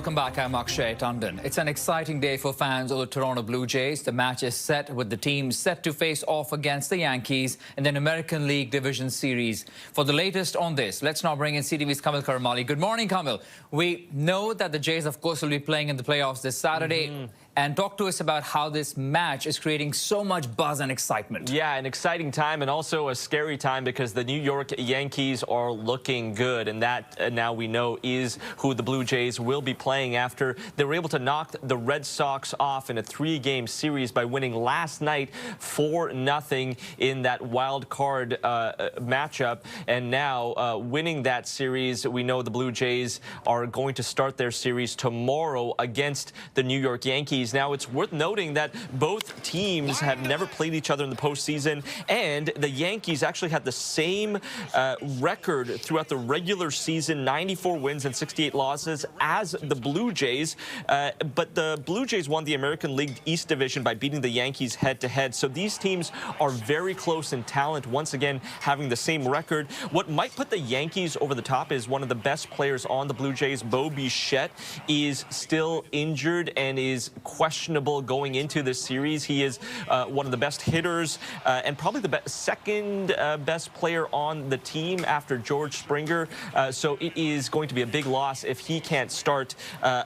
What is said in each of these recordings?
Welcome back. I'm Akshay Tandon. It's an exciting day for fans of the Toronto Blue Jays. The match is set with the team set to face off against the Yankees in the American League Division Series. For the latest on this, let's now bring in CTV's Kamil Karamali. Good morning, Kamil. We know that the Jays, of course, will be playing in the playoffs this Saturday. And talk to us about how this match is creating so much buzz and excitement. Yeah, an exciting time and also a scary time because the New York Yankees are looking good. And that now we know is who the Blue Jays will be playing after they were able to knock the Red Sox off in a 3-game series by winning last night 4-0 in that wild card matchup. And now winning that series, we know the Blue Jays are going to start their series tomorrow against the New York Yankees. Now, it's worth noting that both teams have never played each other in the postseason, and the Yankees actually had the same record throughout the regular season, 94 wins and 68 losses, as the Blue Jays. But the Blue Jays won the American League East Division by beating the Yankees head-to-head. So these teams are very close in talent, once again having the same record. What might put the Yankees over the top is one of the best players on the Blue Jays, Bo Bichette, is still injured and is questionable going into this series. He is one of the best hitters and probably the second best player on the team after George Springer. So it is going to be a big loss if he can't start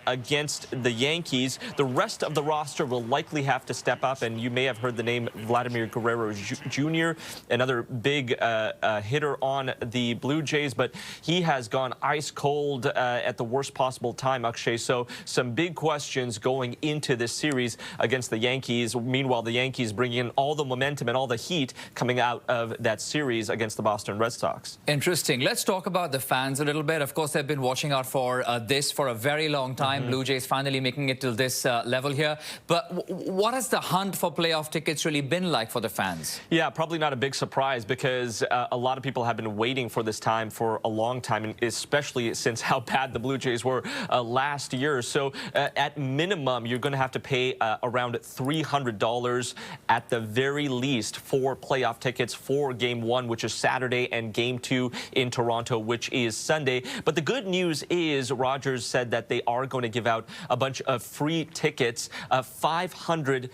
against the Yankees. The rest of the roster will likely have to step up, and you may have heard the name Vladimir Guerrero Jr., another big hitter on the Blue Jays, but he has gone ice cold at the worst possible time, Akshay. So some big questions going into this series against the Yankees. Meanwhile, the Yankees bringing in all the momentum and all the heat coming out of that series against the Boston Red Sox. Interesting. Let's talk about the fans a little bit. Of course, they've been watching out for this for a very long time. Blue Jays finally making it to this level here. But what has the hunt for playoff tickets really been like for the fans? Yeah, probably not a big surprise because a lot of people have been waiting for this time for a long time, and especially since how bad the Blue Jays were last year. So at minimum, you're going to have to pay around $300 at the very least for playoff tickets for Game 1, which is Saturday, and Game 2 in Toronto, which is Sunday. But the good news is Rogers said that they are going to give out a bunch of free tickets, 500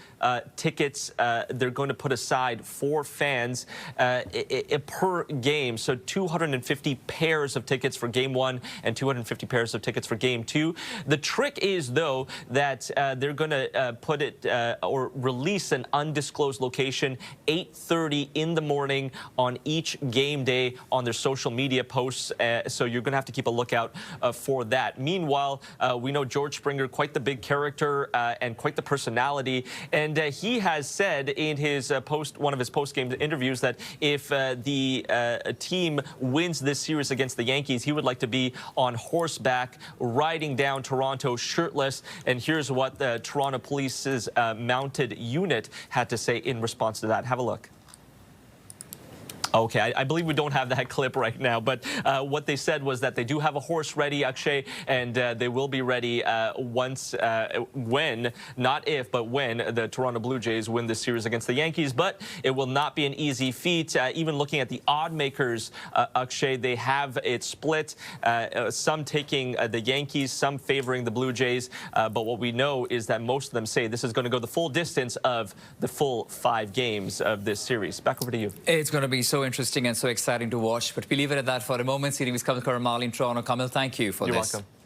tickets they're going to put aside for fans per game. So 250 pairs of tickets for Game 1 and 250 pairs of tickets for Game 2. The trick is, though, that they're going to put it or release an undisclosed location 8:30 in the morning on each game day on their social media posts. So you're going to have to keep a lookout for that. Meanwhile, we know George Springer, quite the big character and quite the personality. And he has said in his one of his post-game interviews that if the team wins this series against the Yankees, he would like to be on horseback riding down Toronto shirtless. And here's what the Toronto Police's mounted unit had to say in response to that. Have a look. Okay, I believe we don't have that clip right now, but what they said was that they do have a horse ready, Akshay, and they will be ready when, not if, but when the Toronto Blue Jays win this series against the Yankees. But it will not be an easy feat. Even looking at the odd makers, Akshay, they have it split, some taking the Yankees, some favoring the Blue Jays. But what we know is that most of them say this is going to go the full distance of the full 5 games of this series. Back over to you. It's going to be so interesting and so exciting to watch, but we leave it at that for a moment. CTV's Kamil Karamali in Toronto. Kamil, thank you for this. You're welcome.